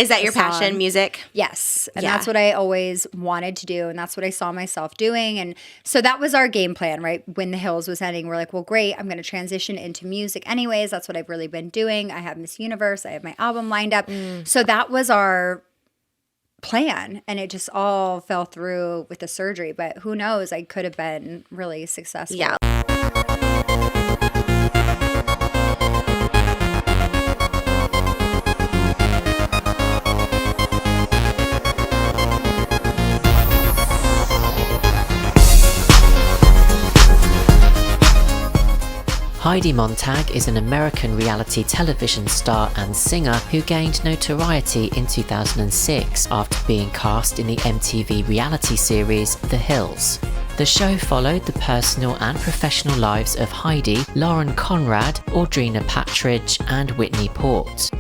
Is that your passion, music? Yes. And that's what I always wanted to do. And that's what I saw myself doing. And so that was our game plan, right? When The Hills was ending, we're like, well, great. I'm going to transition into music anyways. That's what I've really been doing. I have Miss Universe. I have my album lined up. So that was our plan. And it just all fell through with the surgery. But who knows? I could have been really successful. Yeah. Heidi Montag is an American reality television star and singer who gained notoriety in 2006 after being cast in the MTV reality series The Hills. The show followed the personal and professional lives of Heidi, Lauren Conrad, Audrina Patridge, and Whitney Port.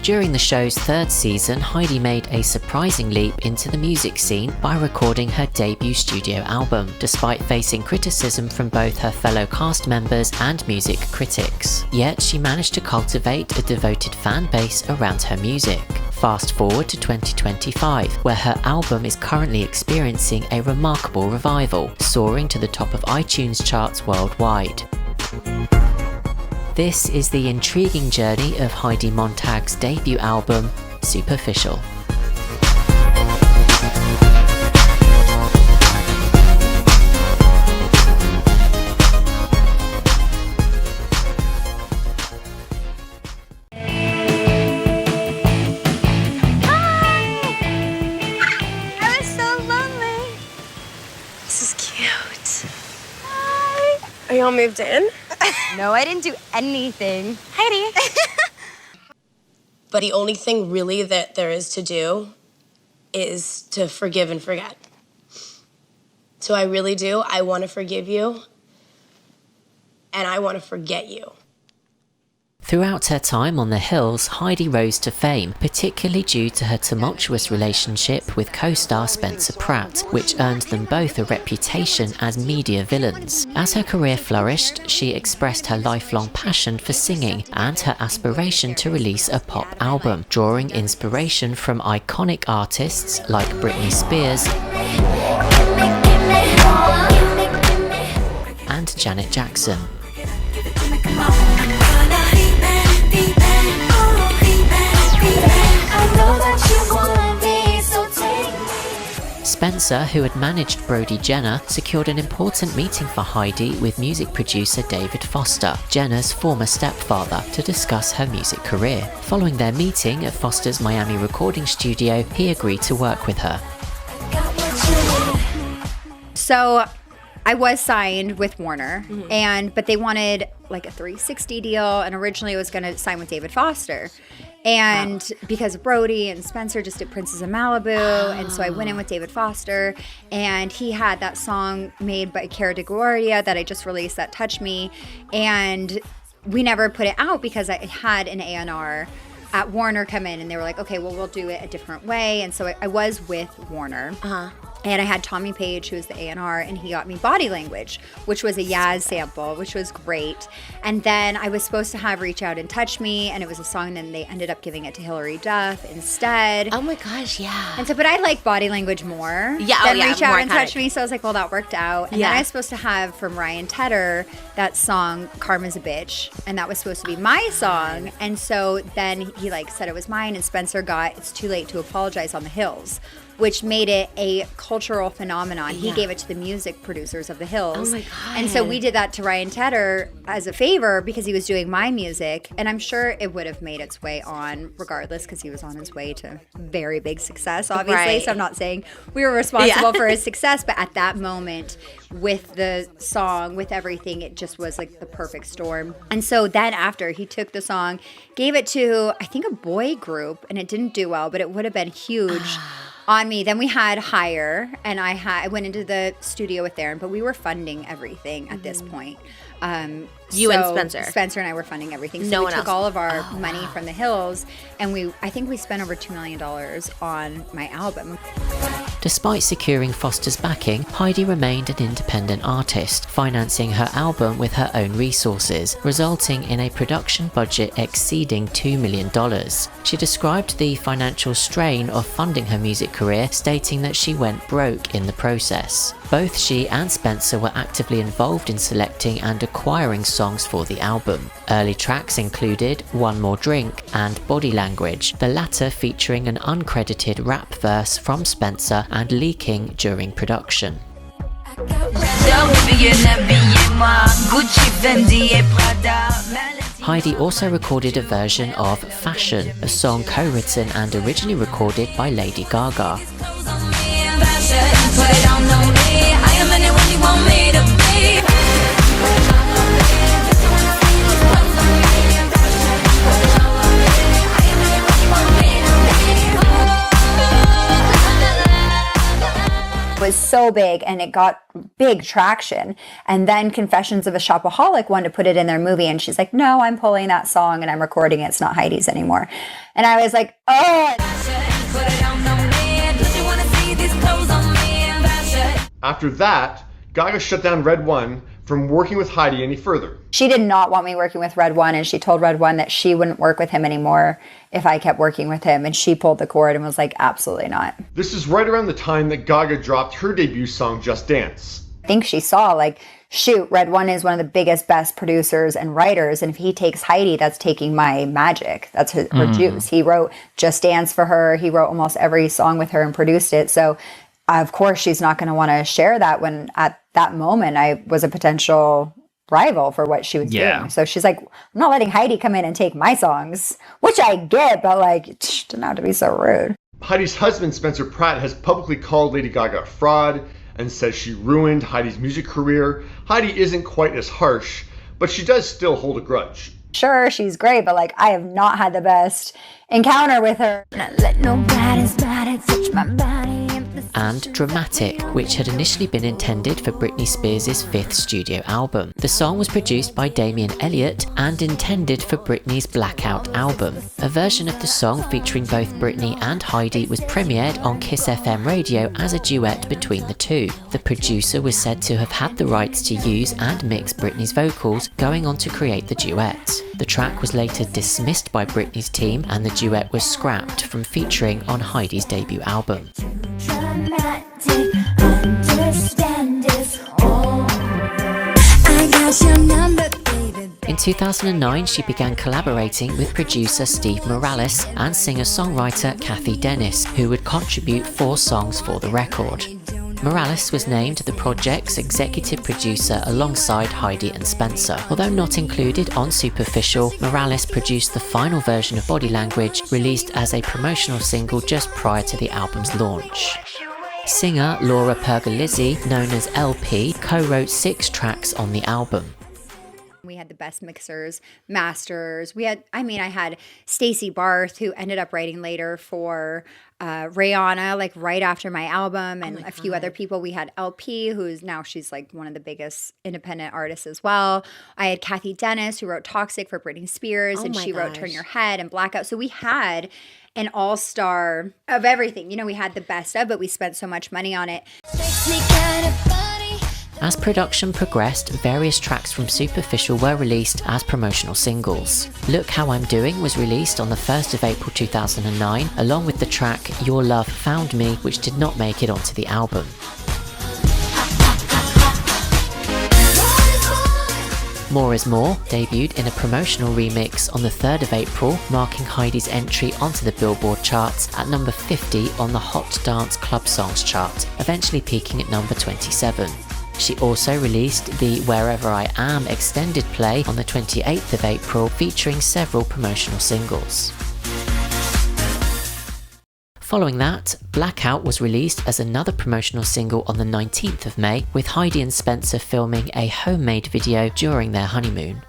During the show's third season, Heidi made a surprising leap into the music scene by recording her debut studio album, despite facing criticism from both her fellow cast members and music critics. Yet she managed to cultivate a devoted fan base around her music. Fast forward to 2025, where her album is currently experiencing a remarkable revival, soaring to the top of iTunes charts worldwide. This is the intriguing journey of Heidi Montag's debut album, Superficial. I was so lonely. This is cute. Hi. Are you all moved in? No, I didn't do anything. Heidi. But the only thing really that there is to do is to forgive and forget. So I really do. I want to forgive you. And I want to forget you. Throughout her time on The Hills, Heidi rose to fame, particularly due to her tumultuous relationship with co-star Spencer Pratt, which earned them both a reputation as media villains. As her career flourished, she expressed her lifelong passion for singing and her aspiration to release a pop album, drawing inspiration from iconic artists like Britney Spears and Janet Jackson. Spencer, who had managed Brody Jenner, secured an important meeting for Heidi with music producer David Foster, Jenner's former stepfather, to discuss her music career. Following their meeting at Foster's Miami recording studio, he agreed to work with her. So I was signed with Warner, but they wanted like a 360 deal, and originally I was going to sign with David Foster. And because Brody and Spencer just did Princess of Malibu, and so I went in with David Foster, and he had that song made by Cara DeGuardia that I just released, that Touch Me, and we never put it out because I had an A&R at Warner come in, and they were like, okay, well, we'll do it a different way. And so I was with Warner. And I had Tommy Page, who was the A&R, and he got me Body Language, which was a Yaz sample, which was great. And then I was supposed to have Reach Out and Touch Me, and it was a song, and then they ended up giving it to Hilary Duff instead. Oh my gosh, yeah. And so, but I like Body Language more than Reach Out and Touch Me, so I was like, well, that worked out. And then I was supposed to have from Ryan Tedder that song, Karma's a Bitch, and that was supposed to be my song. And so then he like said it was mine, and Spencer got It's Too Late to Apologize on The Hills, which made it a cultural phenomenon. He gave it to the music producers of The Hills. Oh my God. And so we did that to Ryan Tedder as a favor because he was doing my music. And I'm sure it would have made its way on regardless because he was on his way to very big success, obviously. Right. So I'm not saying we were responsible for his success, but at that moment with the song, with everything, it just was like the perfect storm. And so then after, he took the song, gave it to, I think, a boy group, and it didn't do well, but it would have been huge on me. Then we had Higher, and I went into the studio with Aaron, but we were funding everything at this point. You and Spencer. Spencer and I were funding everything. So No we one took else. all of our money from the Hills, and I think we spent over $2 million on my album. Despite securing Foster's backing, Heidi remained an independent artist, financing her album with her own resources, resulting in a production budget exceeding $2 million. She described the financial strain of funding her music career, stating that she went broke in the process. Both she and Spencer were actively involved in selecting and acquiring songs for the album. Early tracks included One More Drink and Body Language, the latter featuring an uncredited rap verse from Spencer and leaking during production. Heidi also recorded a version of Fashion, a song co-written and originally recorded by Lady Gaga. Was so big and it got big traction, and then Confessions of a Shopaholic wanted to put it in their movie, and she's like, no, I'm pulling that song and I'm recording it, it's not Heidi's anymore. And I was like, oh. After that, Gaga shut down Red One from working with Heidi any further. She did not want me working with Red One, and she told Red One that she wouldn't work with him anymore if I kept working with him, and she pulled the cord and was like, absolutely not. This is right around the time that Gaga dropped her debut song, Just Dance. I think she saw, like, shoot, Red One is one of the biggest, best producers and writers, and if he takes Heidi, that's taking my magic. That's her juice. He wrote Just Dance for her. He wrote almost every song with her and produced it. So, of course, she's not going to want to share that when at that moment I was a potential rival for what she was doing. So she's like, I'm not letting Heidi come in and take my songs, which I get, but like, didn't have to be so rude. Heidi's husband, Spencer Pratt, has publicly called Lady Gaga a fraud and says she ruined Heidi's music career. Heidi isn't quite as harsh, but she does still hold a grudge. Sure, she's great, but like, I have not had the best encounter with her. Not let nobody's body touch my body. And Dramatic, which had initially been intended for Britney Spears' 5th studio album. The song was produced by Damian Elliott and intended for Britney's Blackout album. A version of the song featuring both Britney and Heidi was premiered on Kiss FM radio as a duet between the two. The producer was said to have had the rights to use and mix Britney's vocals, going on to create the duet. The track was later dismissed by Britney's team, and the duet was scrapped from featuring on Heidi's debut album. In 2009, she began collaborating with producer Steve Morales and singer-songwriter Kathy Dennis, who would contribute 4 songs for the record. Morales was named the project's executive producer alongside Heidi and Spencer. Although not included on Superficial, Morales produced the final version of Body Language, released as a promotional single just prior to the album's launch. Singer Laura Pergolizzi, known as LP, co-wrote 6 tracks on the album. We had the best mixers, masters. I had Stacey Barth, who ended up writing later for Rihanna, like right after my album, and a few other people. We had LP, she's like one of the biggest independent artists as well. I had Kathy Dennis, who wrote Toxic for Britney Spears, and she wrote Turn Your Head and Blackout. So we had an all-star of everything. You know, we had the best of, but we spent so much money on it. As production progressed, various tracks from Superficial were released as promotional singles. Look How I'm Doing was released on the 1st of April 2009, along with the track Your Love Found Me, which did not make it onto the album. More Is More debuted in a promotional remix on the 3rd of April, marking Heidi's entry onto the Billboard charts at number 50 on the Hot Dance Club Songs chart, eventually peaking at number 27. She also released the Wherever I Am extended play on the 28th of April, featuring several promotional singles. Following that, Blackout was released as another promotional single on the 19th of May, with Heidi and Spencer filming a homemade video during their honeymoon.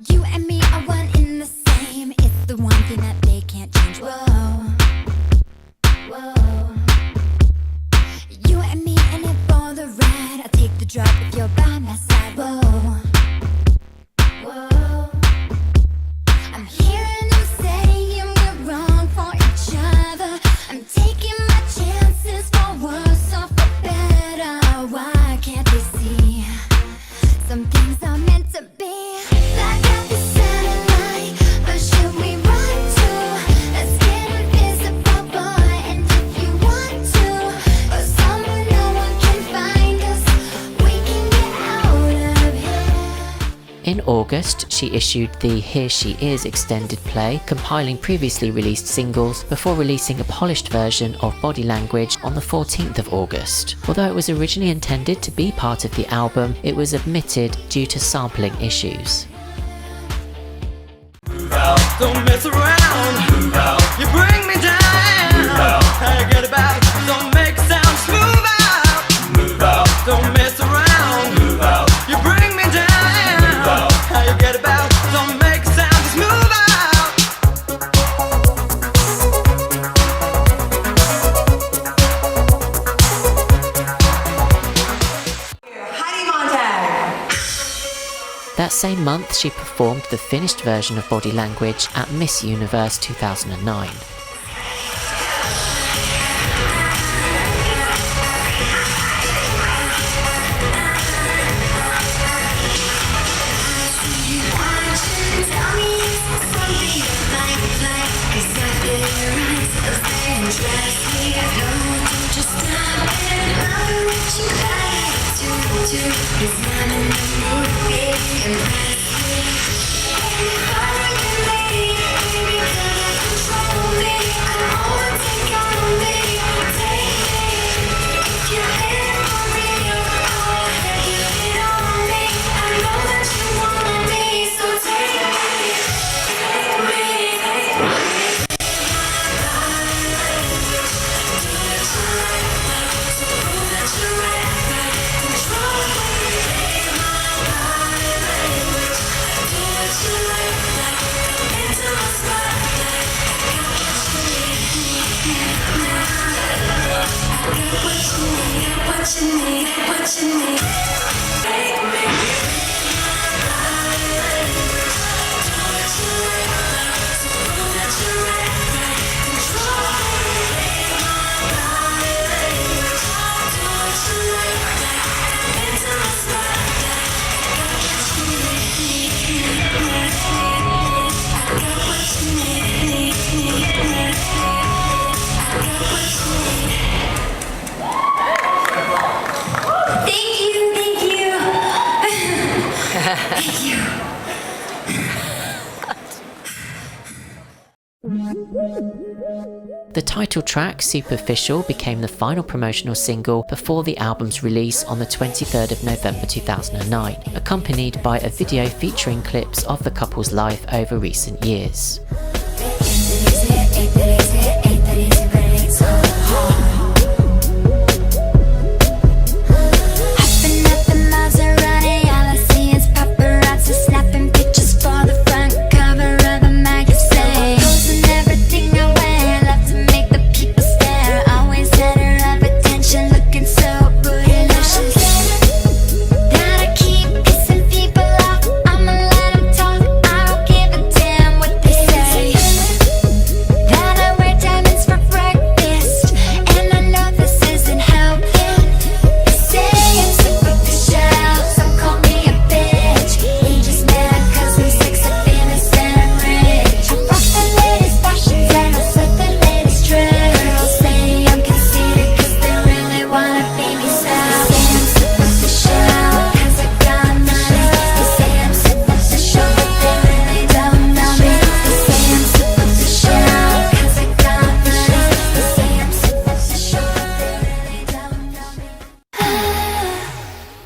You and me are one in the same. It's the one thing that they can't change. Whoa, whoa. things are meant to be. Back at the satellite, or should we run to? Let's get invisible, boy. And if you want to, or somewhere no one can find us, we can get out of here. In August, she issued the Here She Is extended play, compiling previously released singles before releasing a polished version of Body Language on the 14th of August. Although it was originally intended to be part of the album, it was omitted due to sampling issues. Don't mess around. Move out. You bring me down. Move out. How you get about? Don't make a sound. Just move out. Move out. Don't mess around. Move out. You bring me down. Move out. How you get about? Don't make a sound. Just move out. Heidi Montag. That same month, she performed the finished version of Body Language at Miss Universe 2009. The title track, Superficial, became the final promotional single before the album's release on the 23rd of November 2009, accompanied by a video featuring clips of the couple's life over recent years.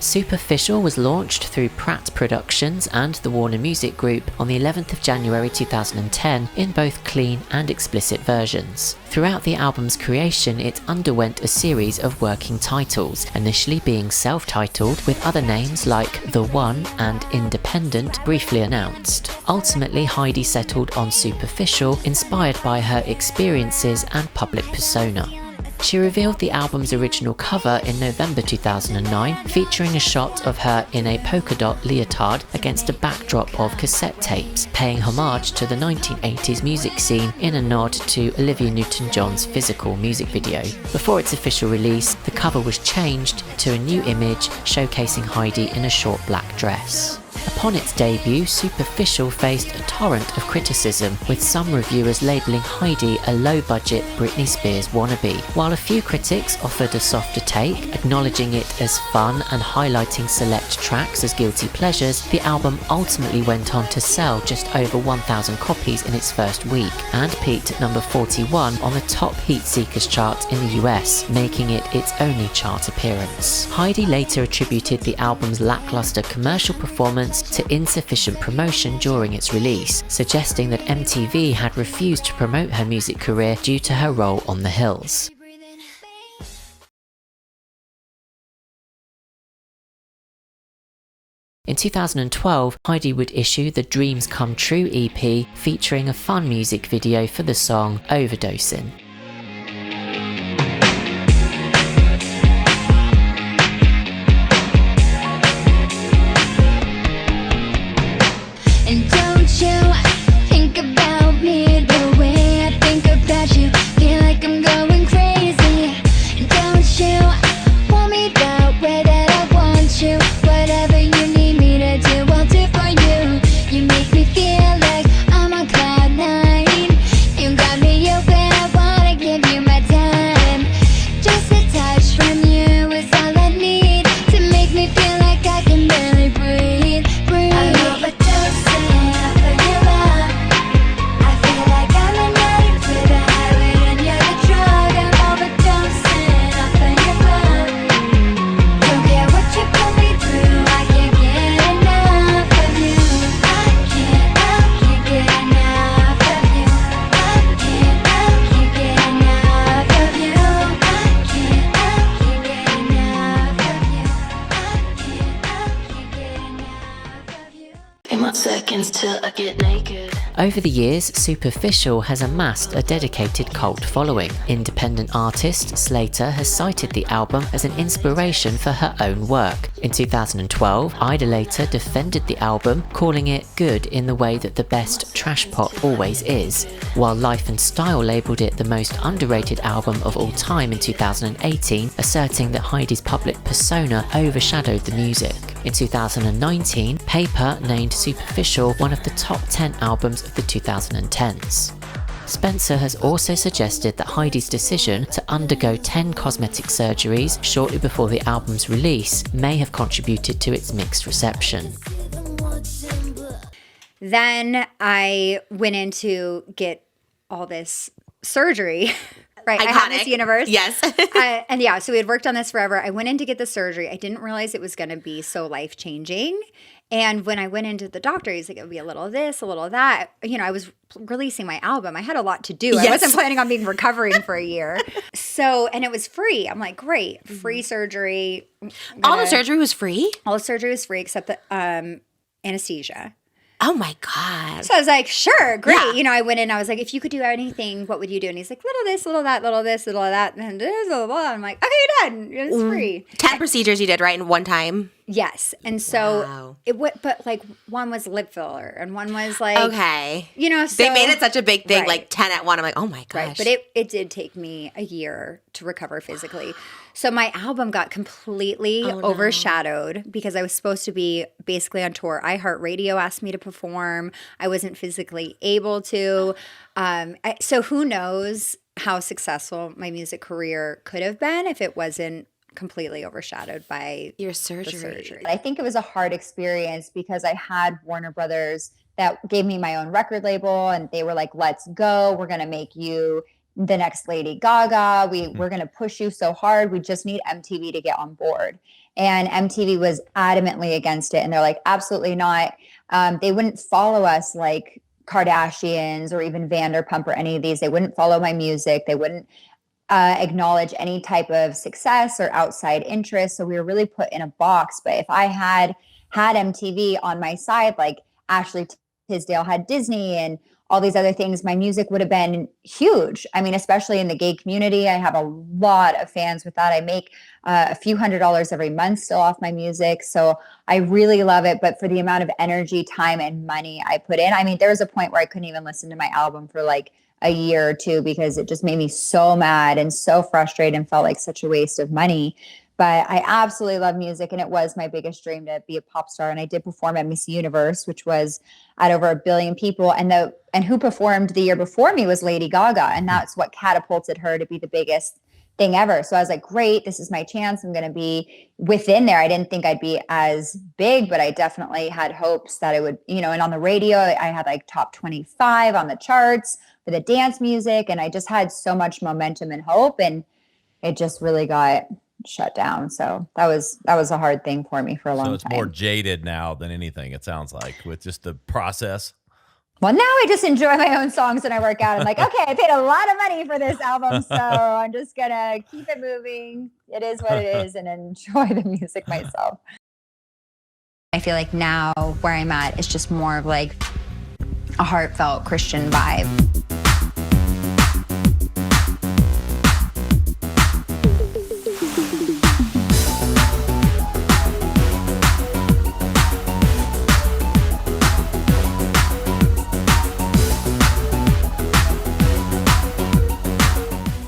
Superficial was launched through Pratt Productions and the Warner Music Group on the 11th of January 2010 in both clean and explicit versions. Throughout the album's creation, it underwent a series of working titles, initially being self-titled with other names like The One and Independent briefly announced. Ultimately, Heidi settled on Superficial, inspired by her experiences and public persona. She revealed the album's original cover in November 2009, featuring a shot of her in a polka dot leotard against a backdrop of cassette tapes, paying homage to the 1980s music scene in a nod to Olivia Newton-John's Physical music video. Before its official release, the cover was changed to a new image showcasing Heidi in a short black dress. Upon its debut, Superficial faced a torrent of criticism, with some reviewers labelling Heidi a low-budget Britney Spears wannabe, while a few critics offered a softer take, acknowledging it as fun and highlighting select tracks as guilty pleasures. The album ultimately went on to sell just over 1,000 copies in its first week, and peaked at number 41 on the top Heat Seekers chart in the US, making it its only chart appearance. Heidi later attributed the album's lackluster commercial performance to insufficient promotion during its release, suggesting that MTV had refused to promote her music career due to her role on The Hills. In 2012, Heidi would issue the Dreams Come True EP, featuring a fun music video for the song Overdosing. And don't you think about me the way I think about you. Feel like I'm going crazy. And don't you want me that way that I want you. Whatever you need me to do, I'll do for you. You make me feel like I'm on cloud nine. You got me open, I wanna give you my time. Just a touch from you is all I need to make me feel like I can barely breathe. I'm overdosing on your love. I feel like I'm an addict to the highway and you're the drug. I'm overdosing on your love. Don't care what you put me through, I can't get enough of you. I can't get enough of you. I can't get enough of you. I can't get enough of you. I can't get enough of you. In my seconds till I get naked. Over the years, Superficial has amassed a dedicated cult following. Independent artist Slater has cited the album as an inspiration for her own work. In 2012, Idolator defended the album, calling it good in the way that the best trash pop always is, while Life and Style labelled it the most underrated album of all time in 2018, asserting that Heidi's public persona overshadowed the music. In 2019, Paper named Superficial one of the top 10 albums of the 2010s. Spencer has also suggested that Heidi's decision to undergo 10 cosmetic surgeries shortly before the album's release may have contributed to its mixed reception. Then I went in to get all this surgery. Right, I had Miss Universe. Yes. And yeah, so we had worked on this forever. I went in to get the surgery. I didn't realize it was going to be so life-changing. And when I went into the doctor, he's like, it'll be a little of this, a little of that. You know, I was releasing my album. I had a lot to do. Yes. I wasn't planning on being recovering for a year. So, and it was free. I'm like, great, free surgery. All the surgery was free? All the surgery was free except the anesthesia. Oh my God. So I was like, sure, great. Yeah. You know, I went in, I was like, if you could do anything, what would you do? And he's like, little this, little that, little this, little that. And blah, blah, blah. I'm like, okay, done. It's free. 10 procedures you did, right, in one time? Yes. And so Wow. but like one was lip filler and one was like, Okay. you know, so. They made it such a big thing, Right. like 10 at one. I'm like, oh my gosh. Right. But it did take me a year to recover physically. So my album got completely overshadowed because I was supposed to be basically on tour. iHeartRadio asked me to perform. I wasn't physically able to. So who knows how successful my music career could have been if it wasn't completely overshadowed by Your the surgery. surgery. I think it was a hard experience because I had Warner Brothers that gave me my own record label and they were like, let's go. We're going to make you the next Lady Gaga. We're going to push you so hard. We just need MTV to get on board. And MTV was adamantly against it. And they're like, absolutely not. They wouldn't follow us like Kardashians or even Vanderpump or any of these. They wouldn't follow my music. They wouldn't acknowledge any type of success or outside interest. So we were really put in a box. But if I had MTV on my side, like Ashley Tisdale had Disney and all these other things, my music would have been huge. I mean, especially in the gay community, I have a lot of fans with that. I make a few $100s every month still off my music. So I really love it. But for the amount of energy, time, and money I put in, I mean, there was a point where I couldn't even listen to my album for like a year or two because it just made me so mad and so frustrated and felt like such a waste of money. But I absolutely love music, and it was my biggest dream to be a pop star. And I did perform at Miss Universe, which was at over 1 billion people. And who performed the year before me was Lady Gaga, and that's what catapulted her to be the biggest thing ever. So I was like, great, this is my chance. I'm going to be within there. I didn't think I'd be as big, but I definitely had hopes that it would, and on the radio, I had like top 25 on the charts for the dance music. And I just had so much momentum and hope, and it just really got shut down. So that was a hard thing for me for a long time. So it's more jaded now than anything, it sounds like, with just the process. Well, now I just enjoy my own songs when I work out. I'm like, okay, I paid a lot of money for this album, so I'm just going to keep it moving. It is what it is, and enjoy the music myself. I feel like now where I'm at is just more of like a heartfelt Christian vibe.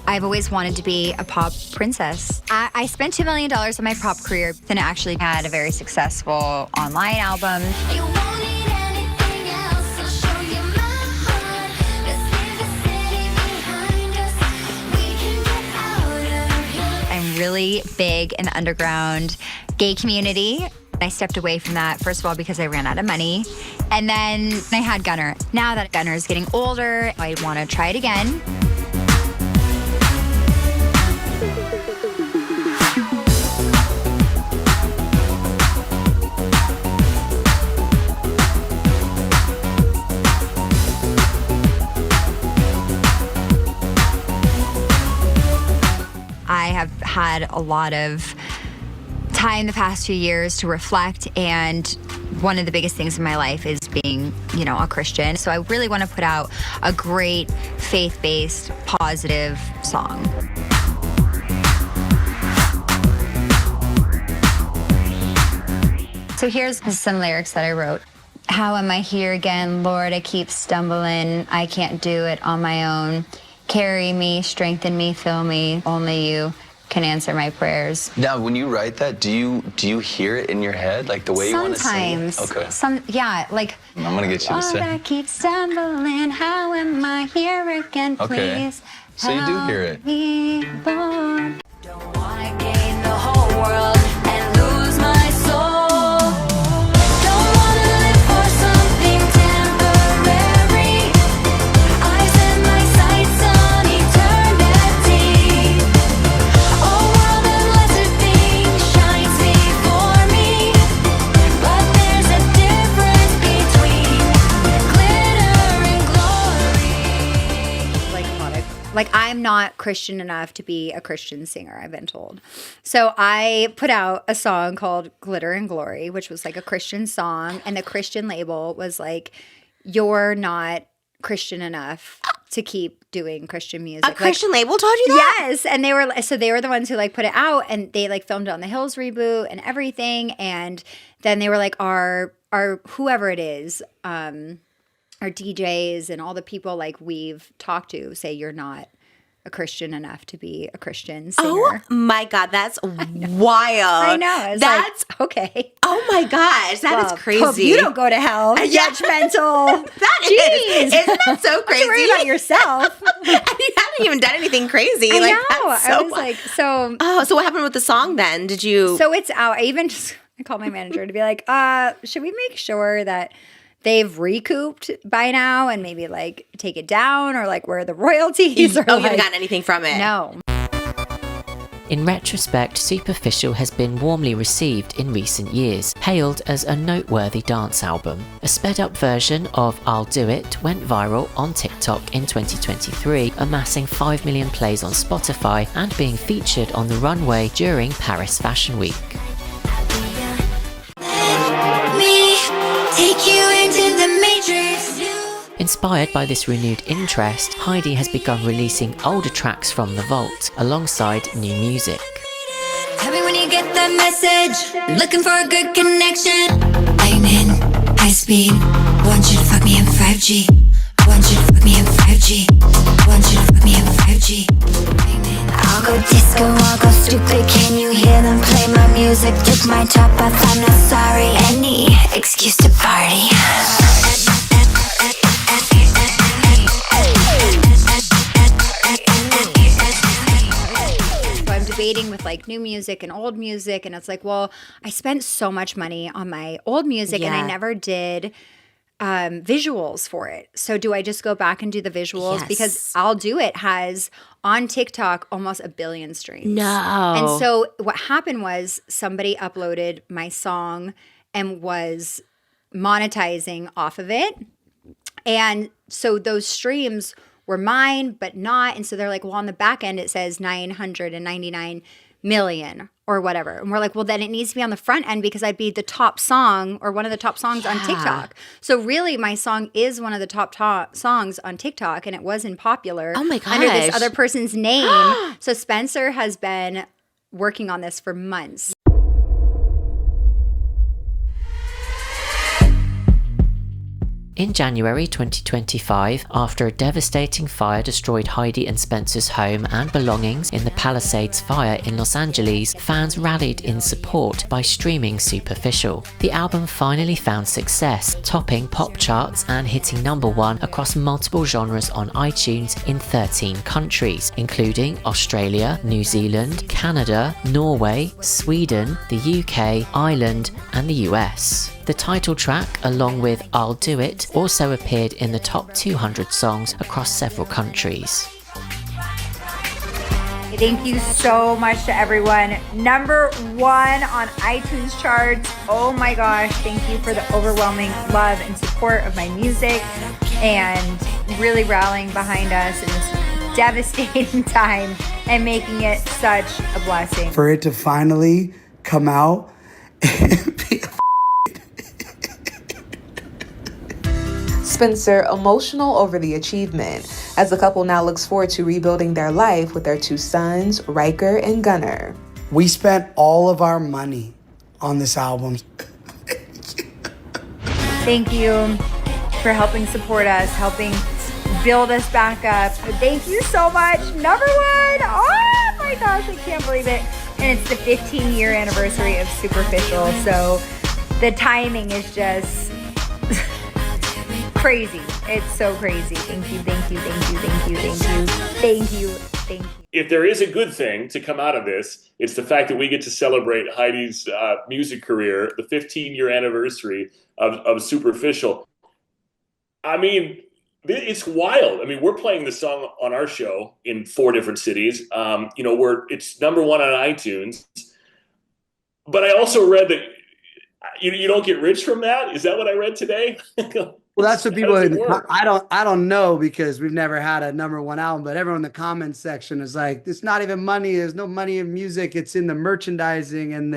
I've always wanted to be a pop princess. I spent $2 million on my pop career, then actually had a very successful online album. You won't need anything else, I'll show you my heart. Let's leave the city behind us. We can get out of here. I'm really big in the underground gay community. I stepped away from that, first of all, because I ran out of money. And then I had Gunner. Now that Gunner is getting older, I want to try it again. I have had a lot of time the past few years to reflect, and one of the biggest things in my life is being, a Christian. So I really want to put out a great faith-based, positive song. So here's some lyrics that I wrote. How am I here again, Lord? I keep stumbling. I can't do it on my own. Carry me, strengthen me, fill me. Only you can answer my prayers. Now, when you write that, do you hear it in your head, like the way you want to sing? Sometimes. Okay. Like. I'm gonna get you to sing. Lord, I keep stumbling. How am I here again, please? Okay. So you do hear it. Help me, Lord. Don't wanna gain the whole world and lose my soul. Don't wanna live for something temporary. I set my sights on eternity. A world of lesser things shines before me, but there's a difference between glitter and glory. Like I'm not Christian enough to be a Christian singer, I've been told. So I put out a song called Glitter and Glory, which was like a Christian song. And the Christian label was like, you're not Christian enough to keep doing Christian music. A Christian label told you that? Yes. And they were the ones who like put it out, and they like filmed it on the Hills reboot and everything. And then they were like, our whoever it is, our DJs and all the people like we've talked to say you're not a Christian enough to be a Christian singer. Oh my God, that's wild. I know. It's that's like, okay. Oh my gosh, that is crazy. Hope you don't go to hell. Yeah. Judgmental. That is. Isn't that so crazy? Don't worry about yourself. And you haven't even done anything crazy. I like, know. That's so I was like, so. Oh, so what happened with the song then? Did you? So it's out. I called my manager to be like, should we make sure that they've recouped by now and maybe like take it down, or like where are the royalties? You haven't like, gotten anything from it? No. In retrospect, Superficial has been warmly received in recent years, hailed as a noteworthy dance album. A sped-up version of I'll Do It went viral on TikTok in 2023, amassing 5 million plays on Spotify and being featured on the runway during Paris Fashion Week. Me take you into the matrix. In Inspired by this renewed interest, Heidi has begun releasing older tracks from the vault, alongside new music. Tell me when you get that message. Looking for a good connection. Lightning, high speed. Want you to fuck me in 5G. Want you to fuck me in 5G. Want you to fuck me in 5G. I'll go disco, I'll go stupid. Can you hear them play my music? Took my top off, I'm not sorry. Any excuse to party. Debating with like new music and old music, and it's like, well, I spent so much money on my old music and I never did visuals for it. So do I just go back and do the visuals? Yes. Because I'll Do It has on TikTok almost 1 billion streams. No. And so what happened was somebody uploaded my song and was monetizing off of it. And so those streams were mine, but not. And so they're like, well, on the back end, it says 999 million or whatever. And we're like, well, then it needs to be on the front end because I'd be the top song or one of the top songs on TikTok. So really, my song is one of the top songs on TikTok, and it wasn't popular under this other person's name. So Spencer has been working on this for months. In January 2025, after a devastating fire destroyed Heidi and Spencer's home and belongings in the Palisades fire in Los Angeles, fans rallied in support by streaming Superficial. The album finally found success, topping pop charts and hitting #1 across multiple genres on iTunes in 13 countries, including Australia, New Zealand, Canada, Norway, Sweden, the UK, Ireland, and the US. The title track, along with I'll Do It, also appeared in the top 200 songs across several countries. Thank you so much to everyone. #1 on iTunes charts. Oh my gosh, thank you for the overwhelming love and support of my music and really rallying behind us in this devastating time and making it such a blessing. For it to finally come out and be Spencer emotional over the achievement, as the couple now looks forward to rebuilding their life with their 2 sons, Riker and Gunnar. We spent all of our money on this album. Thank you for helping support us, helping build us back up. Thank you so much. #1. Oh my gosh, I can't believe it. And it's the 15-year anniversary of Superficial, so the timing is just crazy. It's so crazy. Thank you, thank you, thank you, thank you, thank you, thank you, thank you. If there is a good thing to come out of this, it's the fact that we get to celebrate Heidi's music career, the 15-year anniversary of Superficial. I mean, it's wild. I mean, we're playing the song on our show in 4 different cities. It's #1 on iTunes. But I also read that you don't get rich from that. Is that what I read today? Well, that's what people. I don't know because we've never had a #1 album. But everyone in the comments section is like, "It's not even money. There's no money in music. It's in the merchandising." And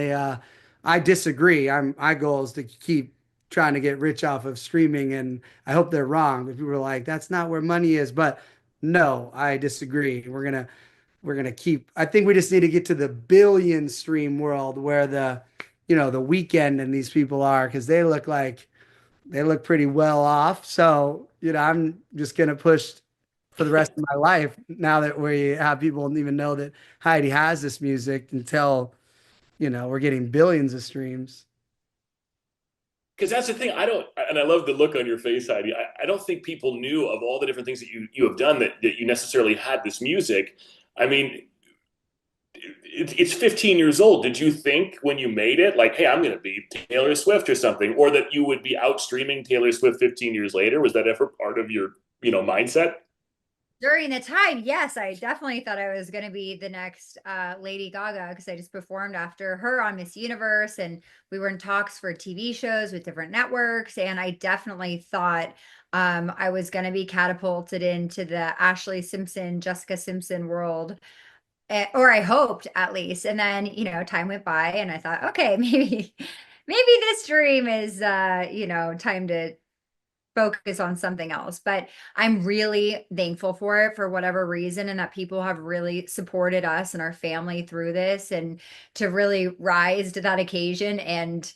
I disagree. My goal is to keep trying to get rich off of streaming, and I hope they're wrong. But people are like, "That's not where money is." But no, I disagree. We're gonna keep. I think we just need to get to the billion stream world where the Weeknd and these people are, because they look pretty well off. So, I'm just going to push for the rest of my life now that we have people even know that Heidi has this music until, we're getting billions of streams. Because that's the thing. And I love the look on your face, Heidi. I don't think people knew of all the different things that you have done that you necessarily had this music. I mean, it's 15 years old. Did you think when you made it, like, hey, I'm going to be Taylor Swift or something, or that you would be out streaming Taylor Swift 15 years later? Was that ever part of your, mindset? During the time, yes, I definitely thought I was going to be the next Lady Gaga, because I just performed after her on Miss Universe, and we were in talks for TV shows with different networks. And I definitely thought I was going to be catapulted into the Ashley Simpson, Jessica Simpson world. Or I hoped, at least. And then, time went by and I thought, okay, maybe this dream is, time to focus on something else. But I'm really thankful for it for whatever reason, and that people have really supported us and our family through this, and to really rise to that occasion and,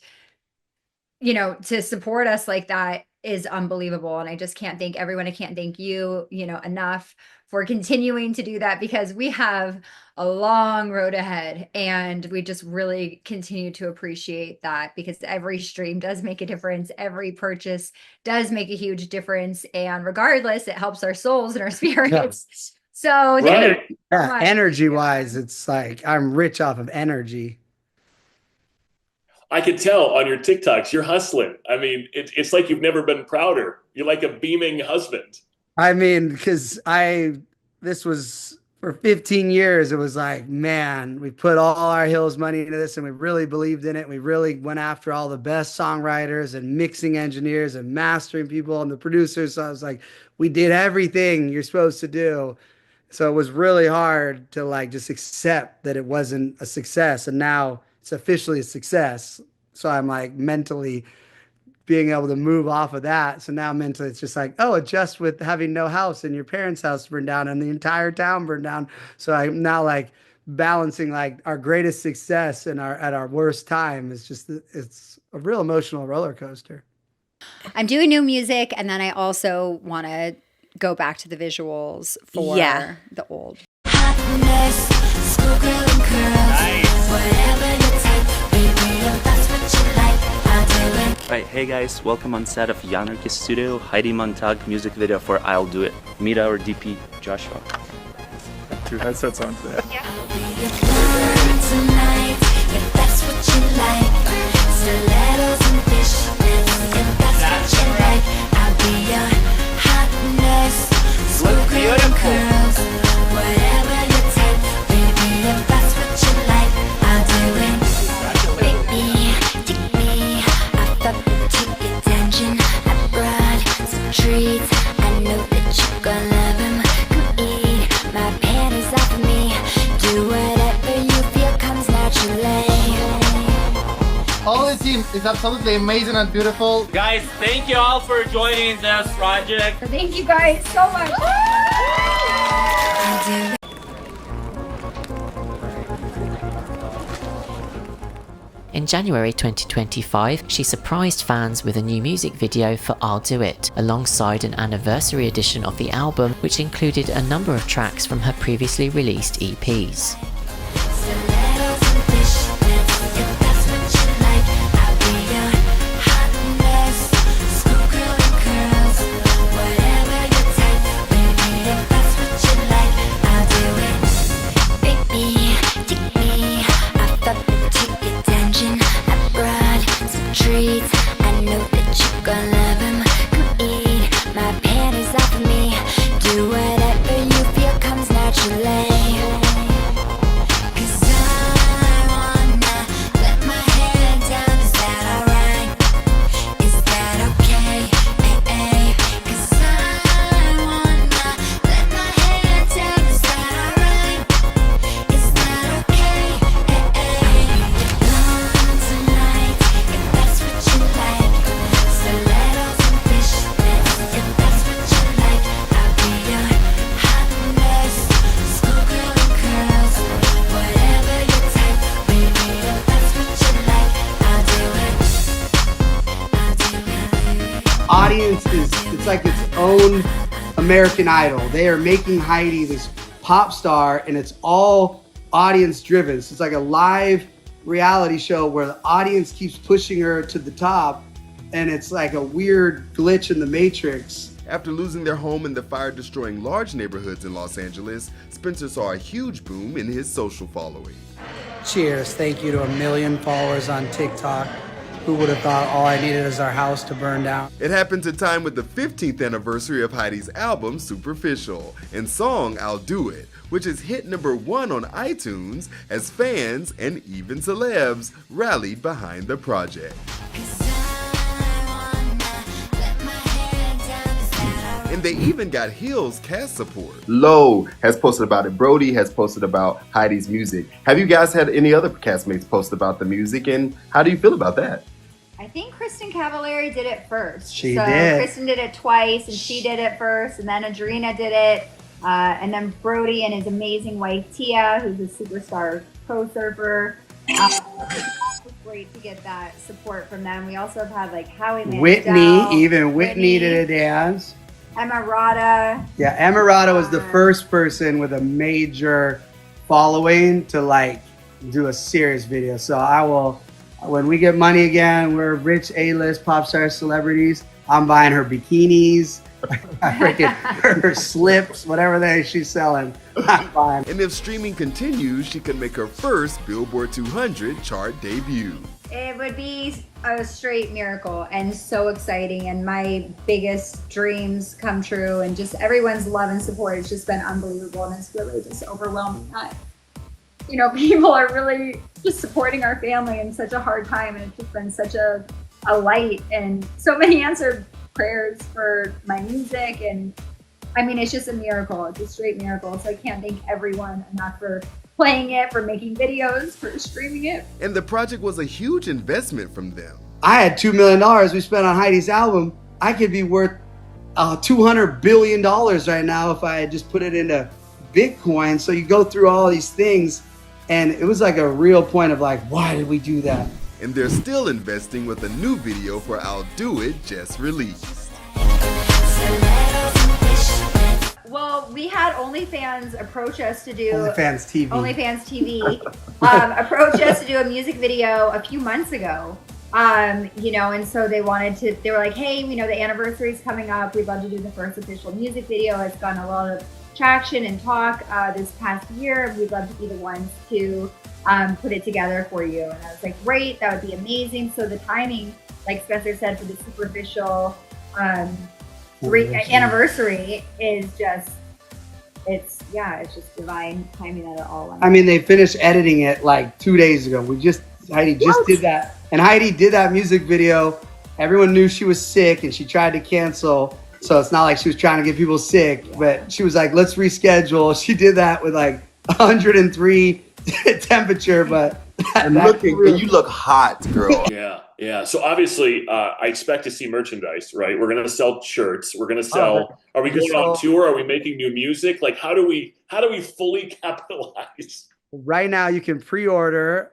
to support us like that is unbelievable. And I just can't thank everyone. I can't thank you, enough for continuing to do that, because we have a long road ahead, and we just really continue to appreciate that, because every stream does make a difference. Every purchase does make a huge difference. And regardless, it helps our souls and our spirits. So thank you so much. Energy wise, it's like I'm rich off of energy. I could tell on your TikToks, you're hustling. I mean, it's like you've never been prouder. You're like a beaming husband. I mean, because this was for 15 years. It was like, man, we put all our Hills money into this, and we really believed in it. We really went after all the best songwriters and mixing engineers and mastering people and the producers. So I was like, we did everything you're supposed to do. So it was really hard to like just accept that it wasn't a success. And now it's officially a success. So I'm like mentally being able to move off of that. So now mentally it's just like, oh, adjust with having no house and your parents' house burned down and the entire town burned down. So I'm now like balancing like our greatest success and at our worst time. It's a real emotional roller coaster. I'm doing new music, and then I also want to go back to the visuals for the old. Right, hey guys, welcome on set of Yanarchy Studio, Heidi Montag music video for I'll Do It. Meet our DP, Joshua. 2 headsets on today. Look beautiful. Treats, I know that you're gonna love him. Come eat my panties off of me. Do whatever you feel comes naturally. All the team is absolutely amazing and beautiful. Guys, thank you all for joining this project. Thank you guys so much. In January 2025, she surprised fans with a new music video for I'll Do It, alongside an anniversary edition of the album, which included a number of tracks from her previously released EPs. It's like its own American Idol. They are making Heidi this pop star, and it's all audience driven. So it's like a live reality show where the audience keeps pushing her to the top, and it's like a weird glitch in the matrix. After losing their home in the fire destroying large neighborhoods in Los Angeles, Spencer saw a huge boom in his social following. Cheers. Thank you to 1 million followers on TikTok. Who would have thought all I needed is our house to burn down? It happened to time with the 15th anniversary of Heidi's album, Superficial, and song, I'll Do It, which is hit #1 on iTunes as fans and even celebs rallied behind the project. And they even got Hills cast support. Low has posted about it. Brody has posted about Heidi's music. Have you guys had any other castmates post about the music, and how do you feel about that? I think Kristen Cavallari did it first. She so did. Kristen did it twice, and she did it first, and then Adrina did it, and then Brody and his amazing wife Tia, who's a superstar pro surfer. It's great to get that support from them. We also have had like Howie Mandel, Whitney did a dance. Emirata. Yeah, Emirata was the first person with a major following to like do a serious video. So I will, when we get money again, we're rich A-list pop star celebrities. I'm buying her bikinis, her slips, whatever she's selling. I'm buying. And if streaming continues, she can make her first Billboard 200 chart debut. It would be a straight miracle and so exciting, and my biggest dreams come true, and just everyone's love and support has just been unbelievable, and it's really just overwhelming that, you know, people are really just supporting our family in such a hard time, and it's just been such a light and so many answered prayers for my music. And I mean, it's just a miracle. It's a straight miracle. So I can't thank everyone enough for playing it, for making videos, for streaming it. And the project was a huge investment from them. I had $2 million we spent on Heidi's album. I could be worth $200 billion right now if I had just put it into Bitcoin. So you go through all these things, and it was like a real point of like, why did we do that? And they're still investing with a new video for I'll Do It just released. Well, we had OnlyFans approach us to do OnlyFans TV approach us to do a music video a few months ago. You know, and so they were like, hey, you know, the anniversary's coming up. We'd love to do the first official music video. It's gotten a lot of traction and talk this past year. We'd love to be the ones to put it together for you. And I was like, great, that would be amazing. So the timing, like Spencer said, for the superficial anniversary is just, it's just divine timing that it all went. I mean, they finished editing it like 2 days ago. Heidi just did that. And Heidi did that music video. Everyone knew she was sick and she tried to cancel. So it's not like she was trying to get people sick, but she was like, let's reschedule. She did that with like 103 temperature, but you look hot, girl. Yeah. So obviously, I expect to see merchandise, right? We're gonna sell shirts. We're gonna sell. Are we going on tour? Are we making new music? Like, how do we fully capitalize? Right now, you can pre-order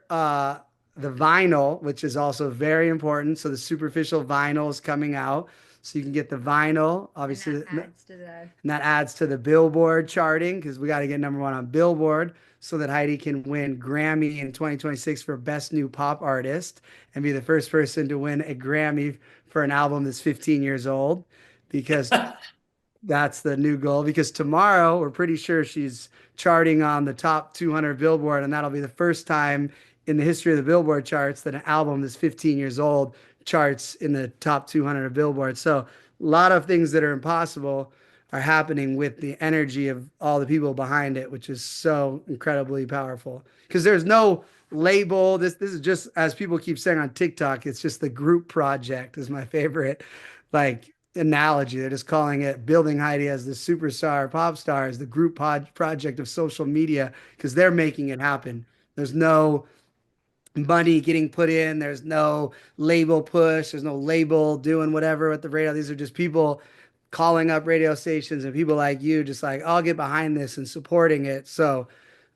the vinyl, which is also very important. So the Superficial vinyl is coming out. So you can get the vinyl, obviously, and that adds to the Billboard charting, because we got to get #1 on Billboard so that Heidi can win Grammy in 2026 for Best New Pop Artist and be the first person to win a Grammy for an album that's 15 years old, because that's the new goal. Because tomorrow, we're pretty sure she's charting on the top 200 Billboard, and that'll be the first time in the history of the Billboard charts that an album that's 15 years old charts in the top 200 of Billboard. So a lot of things that are impossible are happening with the energy of all the people behind it, which is so incredibly powerful. Because there's no label. This is just, as people keep saying on TikTok, it's just the group project is my favorite like analogy. They're just calling it building Heidi as the superstar pop star, as the group project of social media, because they're making it happen. There's no money getting put in. There's no label push. There's no label doing whatever with the radio. These are just people calling up radio stations and people like you, just like, I'll get behind this and supporting it. So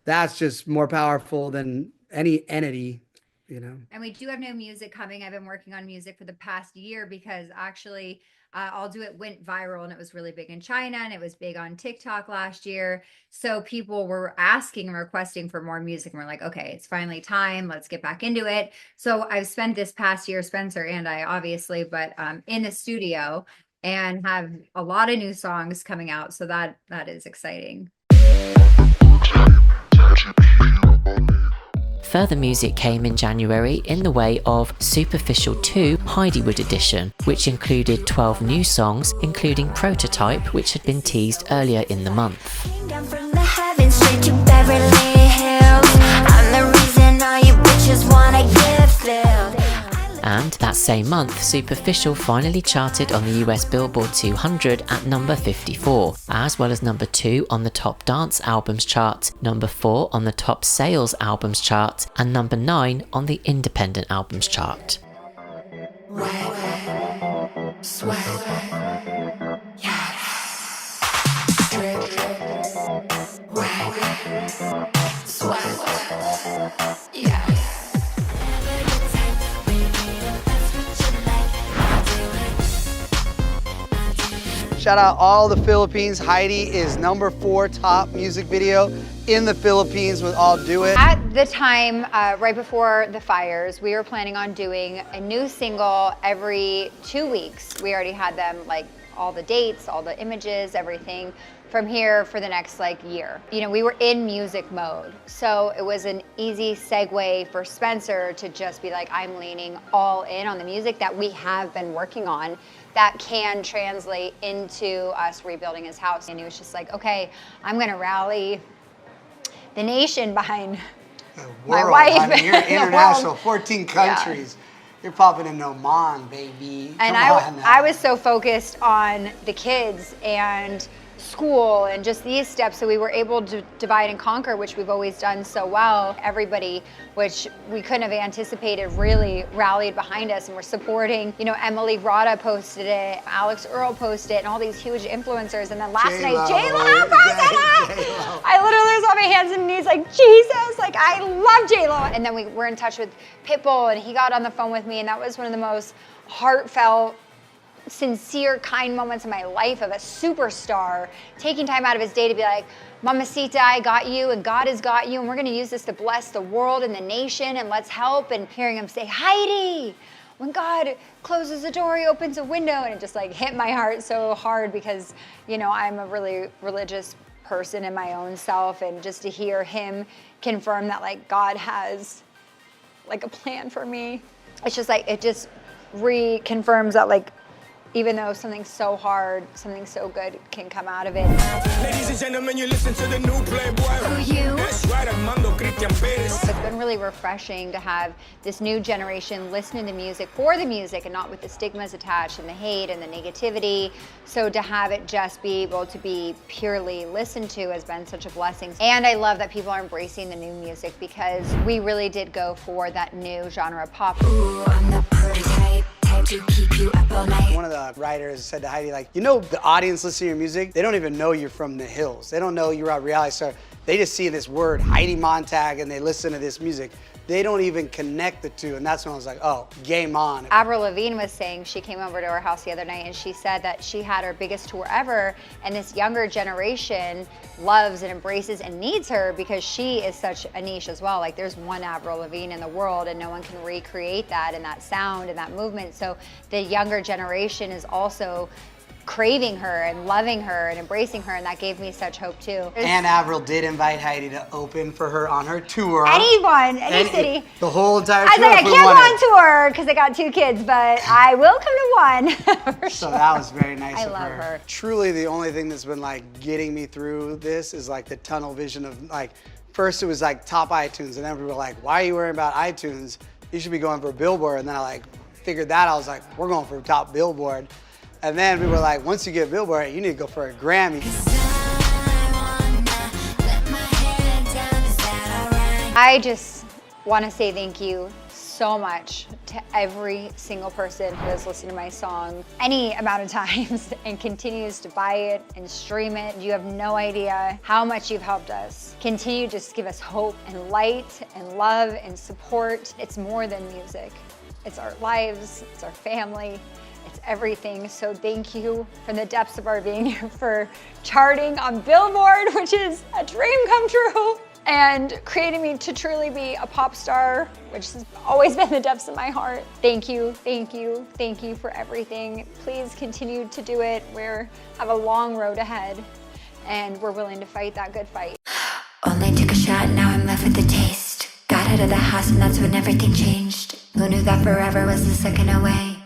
that's just more powerful than any entity, you know. And we do have new music coming. I've been working on music for the past year because actually I'll Do It went viral, and it was really big in China, and it was big on TikTok last year. So people were asking and requesting for more music, and we're like, okay, it's finally time. Let's get back into it. So I've spent this past year, Spencer and I obviously, but in the studio, and have a lot of new songs coming out. So that is exciting. Further music came in January in the way of Superficial 2 Heidiwood Edition, which included 12 new songs, including Prototype, which had been teased earlier in the month. And that same month, Superficial finally charted on the US Billboard 200 at number 54, as well as number 2 on the top dance albums chart, number 4 on the top sales albums chart, and number 9 on the independent albums chart. wet, sweat, yes. Drip, wet, sweat, yes. Shout out all the Philippines. Heidi is #4 top music video in the Philippines with I'll Do It. At the time, right before the fires, we were planning on doing a new single every 2 weeks. We already had them, like, all the dates, all the images, everything from here for the next year. You know, we were in music mode. So it was an easy segue for Spencer to just be like, I'm leaning all in on the music that we have been working on that can translate into us rebuilding his house. And he was just like, okay, I'm gonna rally the nation behind my wife. Honey, you're international, 14 countries. Yeah. You're popping in Oman, baby. And I was so focused on the kids and school and just these steps, so we were able to divide and conquer, which we've always done so well. Everybody, which we couldn't have anticipated, really rallied behind us and were supporting. You know, Emily Rada posted it, Alex Earl posted it, and all these huge influencers. And then last night, J-Lo posted it! I literally was on my hands and knees like, Jesus, like, I love J-Lo. And then we were in touch with Pitbull, and he got on the phone with me, and that was one of the most heartfelt, sincere, kind moments in my life of a superstar taking time out of his day to be like, Mamacita, I got you, and God has got you, and we're gonna use this to bless the world and the nation, and let's help. And hearing him say, Heidi, when God closes a door, he opens a window, and it just like hit my heart so hard because, you know, I'm a really religious person in my own self, and just to hear him confirm that like God has like a plan for me, it's just like, it just reconfirms that like, even though something so hard, something so good can come out of it. Ladies and gentlemen, you listen to the new Playboy. Who you? That's right, Armando Christian Perez. It's been really refreshing to have this new generation listening to music for the music and not with the stigmas attached and the hate and the negativity. So to have it just be able to be purely listened to has been such a blessing. And I love that people are embracing the new music because we really did go for that new genre pop. Ooh, I'm the perfect type to keep you up all night. One of the writers said to Heidi, like, you know, the audience listening to your music, they don't even know you're from the hills. They don't know you're a reality star. They just see this word, Heidi Montag, and they listen to this music. They don't even connect the two, and that's when I was like, oh, game on. Avril Lavigne was saying, she came over to our house the other night and she said that she had her biggest tour ever, and this younger generation loves and embraces and needs her because she is such a niche as well. Like, there's one Avril Lavigne in the world and no one can recreate that and that sound and that movement. So the younger generation is also craving her and loving her and embracing her, and that gave me such hope too. And Avril did invite Heidi to open for her on her tour. Anyone, any city. The whole entire tour. I was like, I can't go on tour because I got 2 kids, but I will come to one. So that was very nice I of love her. Truly the only thing that's been like getting me through this is like the tunnel vision of like, first it was like top iTunes, and then we were like, why are you worrying about iTunes? You should be going for Billboard. And then I like figured that, I was like, we're going for top Billboard. And then we were like, once you get Billboard, you need to go for a Grammy. I just want to say thank you so much to every single person who has listened to my song any amount of times and continues to buy it and stream it. You have no idea how much you've helped us. Continue to just give us hope and light and love and support. It's more than music. It's our lives, it's our family. It's everything. So thank you from the depths of our being for charting on Billboard, which is a dream come true, and creating me to truly be a pop star, which has always been the depths of my heart. Thank you, thank you, thank you for everything. Please continue to do it. We have a long road ahead, and we're willing to fight that good fight. Only took a shot, now I'm left with the taste. Got out of the house and that's when everything changed. Who knew that forever was a second away?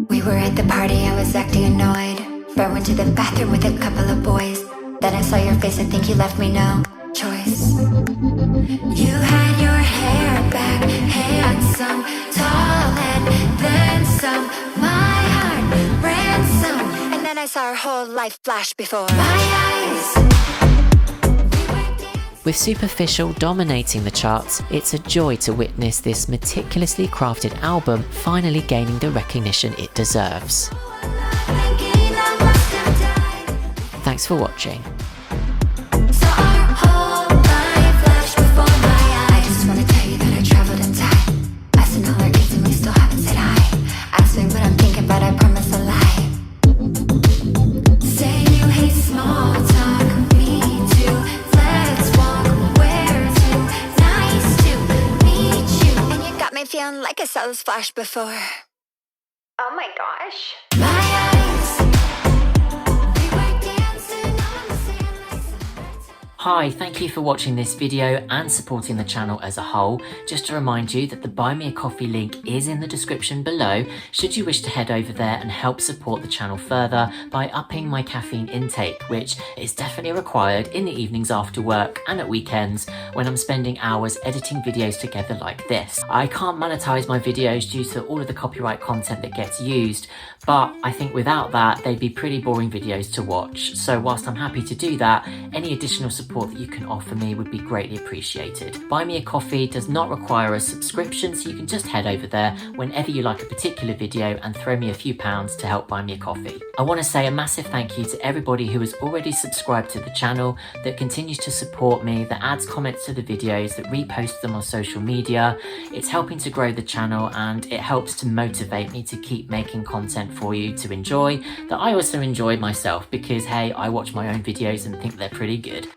We were at the party, I was acting annoyed. I went to the bathroom with a couple of boys. Then I saw your face, I think you left me no choice. You had your hair back, handsome, tall, and then some. My heart ransom. And then I saw our whole life flash before my eyes. We were dancing. With Superficial dominating the charts, it's a joy to witness this meticulously crafted album finally gaining the recognition it deserves. Thanks for watching. Feeling like I saw this flash before. Oh my gosh. Hi, thank you for watching this video and supporting the channel as a whole. Just to remind you that the Buy Me a Coffee link is in the description below should you wish to head over there and help support the channel further by upping my caffeine intake, which is definitely required in the evenings after work and at weekends when I'm spending hours editing videos together like this. I can't monetize my videos due to all of the copyright content that gets used, but I think without that they'd be pretty boring videos to watch. So whilst I'm happy to do that, any additional support that you can offer me would be greatly appreciated. Buy Me a Coffee does not require a subscription, so you can just head over there whenever you like a particular video and throw me a few pounds to help buy me a coffee. I want to say a massive thank you to everybody who has already subscribed to the channel, that continues to support me, that adds comments to the videos, that reposts them on social media. It's helping to grow the channel and it helps to motivate me to keep making content for you to enjoy, that I also enjoy myself, because hey, I watch my own videos and think they're pretty good.